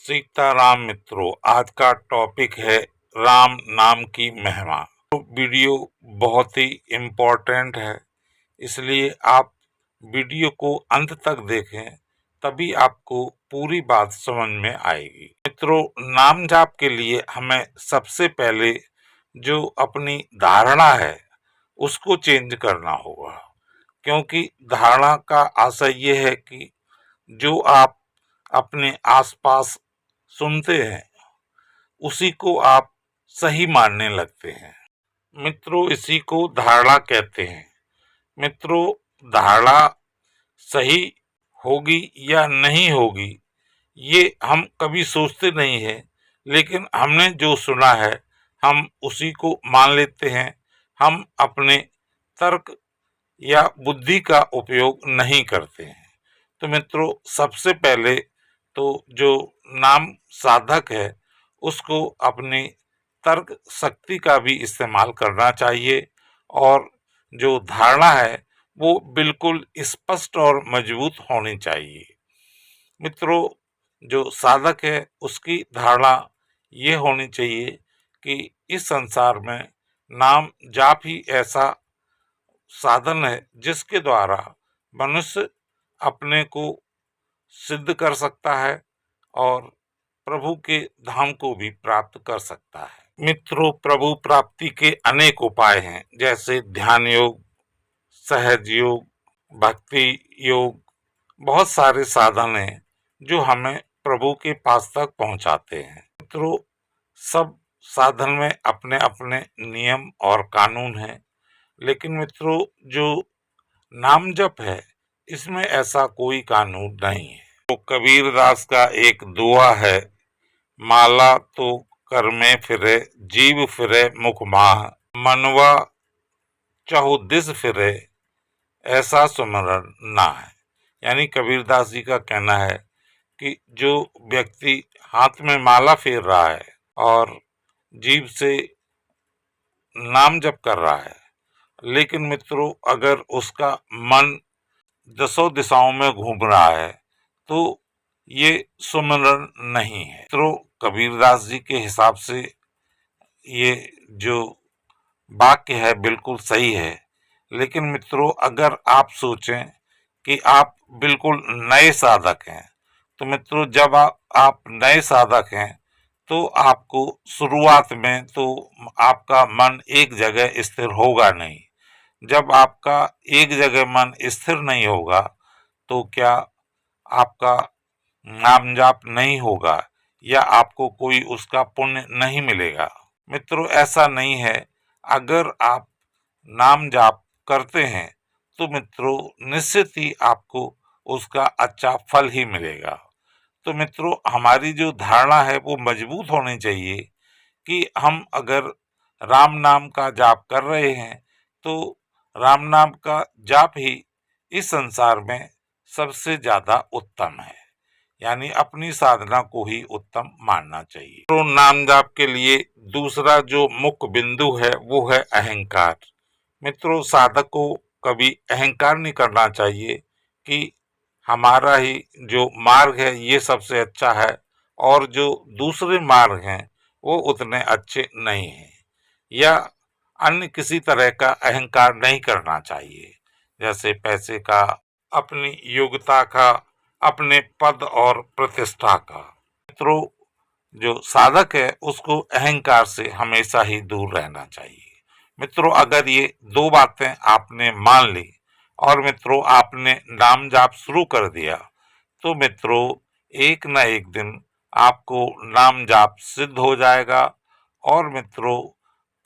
सीताराम मित्रों, आज का टॉपिक है राम नाम की महिमा। तो वीडियो बहुत ही इम्पोर्टेंट है, इसलिए आप वीडियो को अंत तक देखें, तभी आपको पूरी बात समझ में आएगी। मित्रों, नाम जाप के लिए हमें सबसे पहले जो अपनी धारणा है उसको चेंज करना होगा, क्योंकि धारणा का आशय ये है कि जो आप अपने आसपास सुनते हैं उसी को आप सही मानने लगते हैं। मित्रों, इसी को धारणा कहते हैं। मित्रों, धारणा सही होगी या नहीं होगी ये हम कभी सोचते नहीं है, लेकिन हमने जो सुना है हम उसी को मान लेते हैं। हम अपने तर्क या बुद्धि का उपयोग नहीं करते हैं। तो मित्रों, सबसे पहले तो जो नाम साधक है उसको अपनी तर्क शक्ति का भी इस्तेमाल करना चाहिए, और जो धारणा है वो बिल्कुल स्पष्ट और मजबूत होनी चाहिए। मित्रों, जो साधक है उसकी धारणा ये होनी चाहिए कि इस संसार में नाम जाप ही ऐसा साधन है जिसके द्वारा मनुष्य अपने को सिद्ध कर सकता है और प्रभु के धाम को भी प्राप्त कर सकता है। मित्रों, प्रभु प्राप्ति के अनेक उपाय हैं, जैसे ध्यान योग, सहज योग, भक्ति योग। बहुत सारे साधन हैं जो हमें प्रभु के पास तक पहुंचाते हैं। मित्रों, सब साधन में अपने अपने नियम और कानून हैं, लेकिन मित्रों जो नाम जप है इसमें ऐसा कोई कानून नहीं है। तो कबीरदास का एक दुआ है, माला तो कर में फिरे, जीव फिरे मुख माह, मनवा चहु दिस फिरे, ऐसा सुमरन ना है। यानी कबीरदास जी का कहना है कि जो व्यक्ति हाथ में माला फेर रहा है और जीभ से नाम जप कर रहा है, लेकिन मित्रों अगर उसका मन दसों दिशाओं में घूम रहा है तो ये सुमरन नहीं है। मित्रों, कबीरदास जी के हिसाब से ये जो वाक्य है बिल्कुल सही है, लेकिन मित्रों अगर आप सोचें कि आप बिल्कुल नए साधक हैं, तो मित्रों जब आप नए साधक हैं तो आपको शुरुआत में तो आपका मन एक जगह स्थिर होगा नहीं। जब आपका एक जगह मन स्थिर नहीं होगा तो क्या आपका नाम जाप नहीं होगा या आपको कोई उसका पुण्य नहीं मिलेगा? मित्रों, ऐसा नहीं है। अगर आप नाम जाप करते हैं तो मित्रों निश्चित ही आपको उसका अच्छा फल ही मिलेगा। तो मित्रों, हमारी जो धारणा है वो मजबूत होनी चाहिए कि हम अगर राम नाम का जाप कर रहे हैं तो राम नाम का जाप ही इस संसार में सबसे ज्यादा उत्तम है। यानी अपनी साधना को ही उत्तम मानना चाहिए। तो नाम जाप के लिए दूसरा जो मुख्य बिंदु है वो है अहंकार। मित्रों, साधक को कभी अहंकार नहीं करना चाहिए कि हमारा ही जो मार्ग है ये सबसे अच्छा है और जो दूसरे मार्ग हैं वो उतने अच्छे नहीं हैं, या अन्य किसी तरह का अहंकार नहीं करना चाहिए, जैसे पैसे का, अपनी योग्यता का, अपने पद और प्रतिष्ठा का। मित्रों, जो साधक है उसको अहंकार से हमेशा ही दूर रहना चाहिए। मित्रों, अगर ये दो बातें आपने मान ली और मित्रों आपने नाम जाप शुरू कर दिया तो मित्रों एक न एक दिन आपको नाम जाप सिद्ध हो जाएगा और मित्रों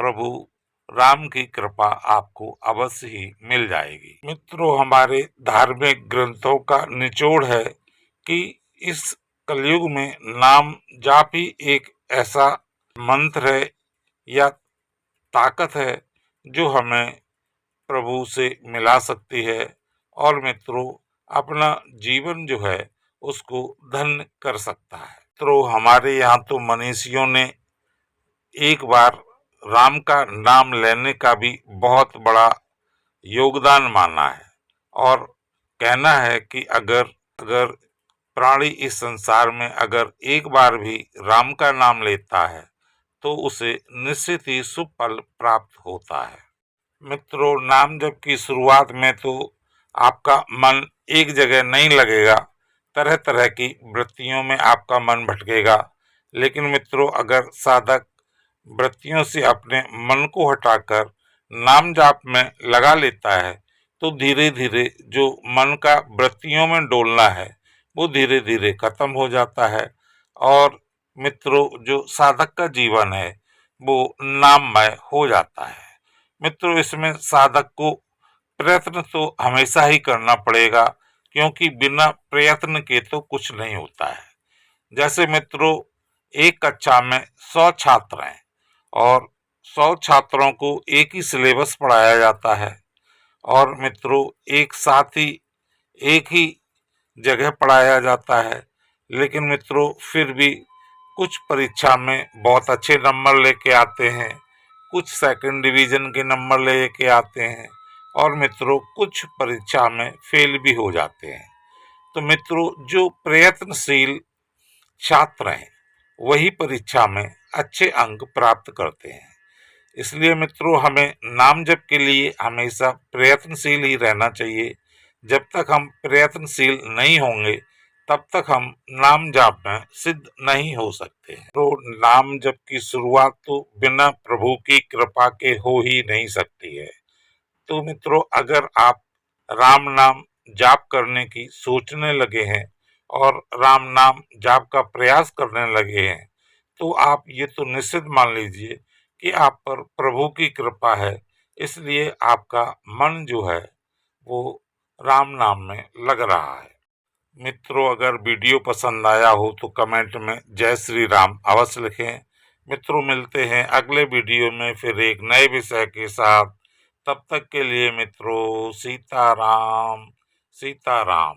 प्रभु राम की कृपा आपको अवश्य ही मिल जाएगी। मित्रों, हमारे धार्मिक ग्रंथों का निचोड़ है कि इस कलयुग में नाम जाप ही एक ऐसा मंत्र है या ताकत है जो हमें प्रभु से मिला सकती है और मित्रों अपना जीवन जो है उसको धन्य कर सकता है। मित्रों, हमारे यहाँ तो मनीषियों ने एक बार राम का नाम लेने का भी बहुत बड़ा योगदान माना है और कहना है कि अगर प्राणी इस संसार में अगर एक बार भी राम का नाम लेता है तो उसे निश्चित ही शुभ फल प्राप्त होता है। मित्रों, नाम जप की शुरुआत में तो आपका मन एक जगह नहीं लगेगा, तरह तरह की वृत्तियों में आपका मन भटकेगा। लेकिन मित्रों, अगर साधक वृत्तियों से अपने मन को हटाकर नाम जाप में लगा लेता है तो धीरे धीरे जो मन का वृत्तियों में डोलना है वो धीरे धीरे खत्म हो जाता है। और मित्रों, जो साधक का जीवन है वो नाममय हो जाता है। मित्रों, इसमें साधक को प्रयत्न तो हमेशा ही करना पड़ेगा, क्योंकि बिना प्रयत्न के तो कुछ नहीं होता है। जैसे मित्रों, एक कक्षा में 100 छात्र हैं और 100 छात्रों को एक ही सिलेबस पढ़ाया जाता है और मित्रों एक साथ ही एक ही जगह पढ़ाया जाता है। लेकिन मित्रों फिर भी कुछ परीक्षा में बहुत अच्छे नंबर लेके आते हैं, कुछ सेकंड डिवीजन के नंबर लेके आते हैं और मित्रों कुछ परीक्षा में फेल भी हो जाते हैं। तो मित्रों, जो प्रयत्नशील छात्र हैं वही परीक्षा में अच्छे अंक प्राप्त करते हैं। इसलिए मित्रों, हमें नाम जप के लिए हमेशा प्रयत्नशील ही रहना चाहिए। जब तक हम प्रयत्नशील नहीं होंगे तब तक हम नाम जाप में सिद्ध नहीं हो सकते हैं। तो नाम जप की शुरुआत तो बिना प्रभु की कृपा के हो ही नहीं सकती है। तो मित्रों, अगर आप राम नाम जाप करने की सोचने लगे हैं और राम नाम जाप का प्रयास करने लगे हैं तो आप ये तो निश्चित मान लीजिए कि आप पर प्रभु की कृपा है। इसलिए आपका मन जो है वो राम नाम में लग रहा है। मित्रों, अगर वीडियो पसंद आया हो तो कमेंट में जय श्री राम अवश्य लिखें। मित्रों, मिलते हैं अगले वीडियो में फिर एक नए विषय के साथ। तब तक के लिए मित्रों, सीताराम सीताराम।